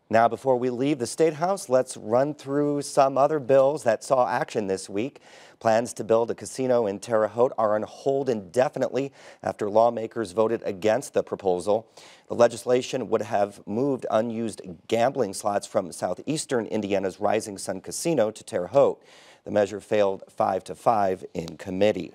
Now, before we leave the State House, let's run through some other bills that saw action this week. Plans to build a casino in Terre Haute are on hold indefinitely after lawmakers voted against the proposal. The legislation would have moved unused gambling slots from southeastern Indiana's Rising Sun Casino to Terre Haute. The measure failed 5-5 in committee.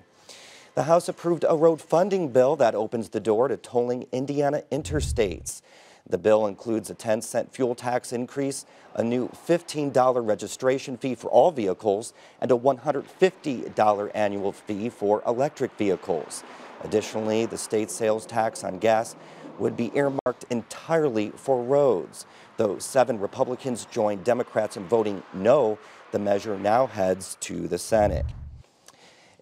The House approved a road funding bill that opens the door to tolling Indiana interstates. The bill includes a 10-cent fuel tax increase, a new $15 registration fee for all vehicles, and a $150 annual fee for electric vehicles. Additionally, the state sales tax on gas would be earmarked entirely for roads. Though 7 Republicans joined Democrats in voting no, the measure now heads to the Senate.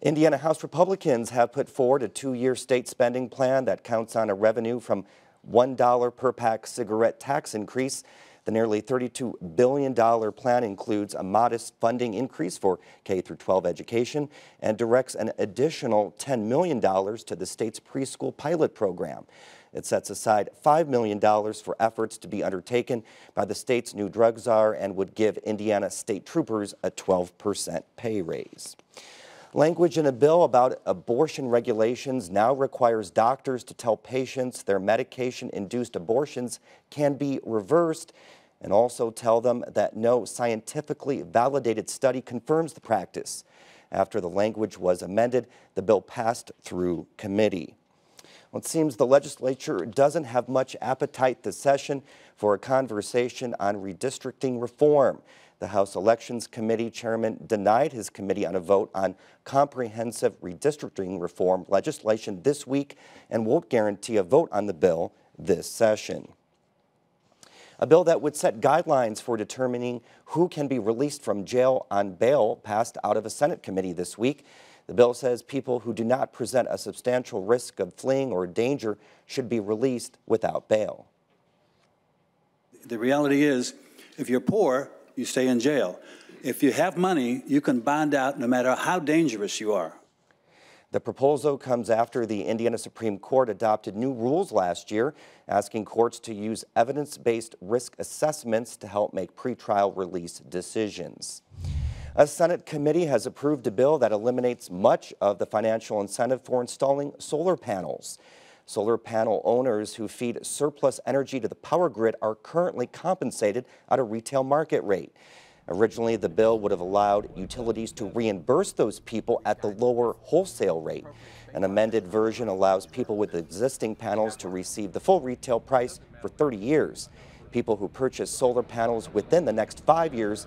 Indiana House Republicans have put forward a 2-year state spending plan that counts on a revenue from $1 per pack cigarette tax increase. The nearly $32 billion plan includes a modest funding increase for K-12 education and directs an additional $10 million to the state's preschool pilot program. It sets aside $5 million for efforts to be undertaken by the state's new drug czar and would give Indiana state troopers a 12% pay raise. Language in a bill about abortion regulations now requires doctors to tell patients their medication-induced abortions can be reversed and also tell them that no scientifically validated study confirms the practice. After the language was amended, the bill passed through committee. Well, it seems the legislature doesn't have much appetite this session for a conversation on redistricting reform. The House Elections Committee chairman denied his committee on a vote on comprehensive redistricting reform legislation this week and won't guarantee a vote on the bill this session. A bill that would set guidelines for determining who can be released from jail on bail passed out of a Senate committee this week. The bill says people who do not present a substantial risk of fleeing or danger should be released without bail. The reality is, if you're poor, you stay in jail. If you have money, you can bond out no matter how dangerous you are. The proposal comes after the Indiana Supreme Court adopted new rules last year, asking courts to use evidence-based risk assessments to help make pretrial release decisions. A Senate committee has approved a bill that eliminates much of the financial incentive for installing solar panels. Solar panel owners who feed surplus energy to the power grid are currently compensated at a retail market rate. Originally, the bill would have allowed utilities to reimburse those people at the lower wholesale rate. An amended version allows people with existing panels to receive the full retail price for 30 years. People who purchase solar panels within the next 5 years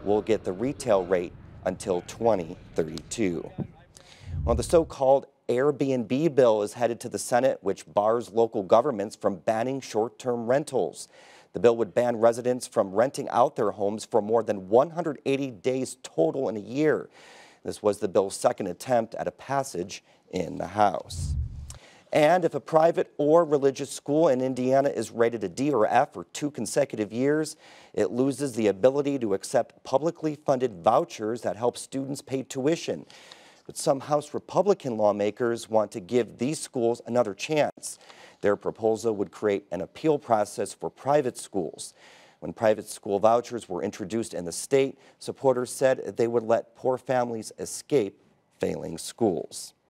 will get the retail rate until 2032. Well, the so-called Airbnb bill is headed to the Senate, which bars local governments from banning short-term rentals. The bill would ban residents from renting out their homes for more than 180 days total in a year. This was the bill's second attempt at a passage in the House. And if a private or religious school in Indiana is rated a D or F for 2 consecutive years, it loses the ability to accept publicly funded vouchers that help students pay tuition. But some House Republican lawmakers want to give these schools another chance. Their proposal would create an appeal process for private schools. When private school vouchers were introduced in the state, supporters said they would let poor families escape failing schools.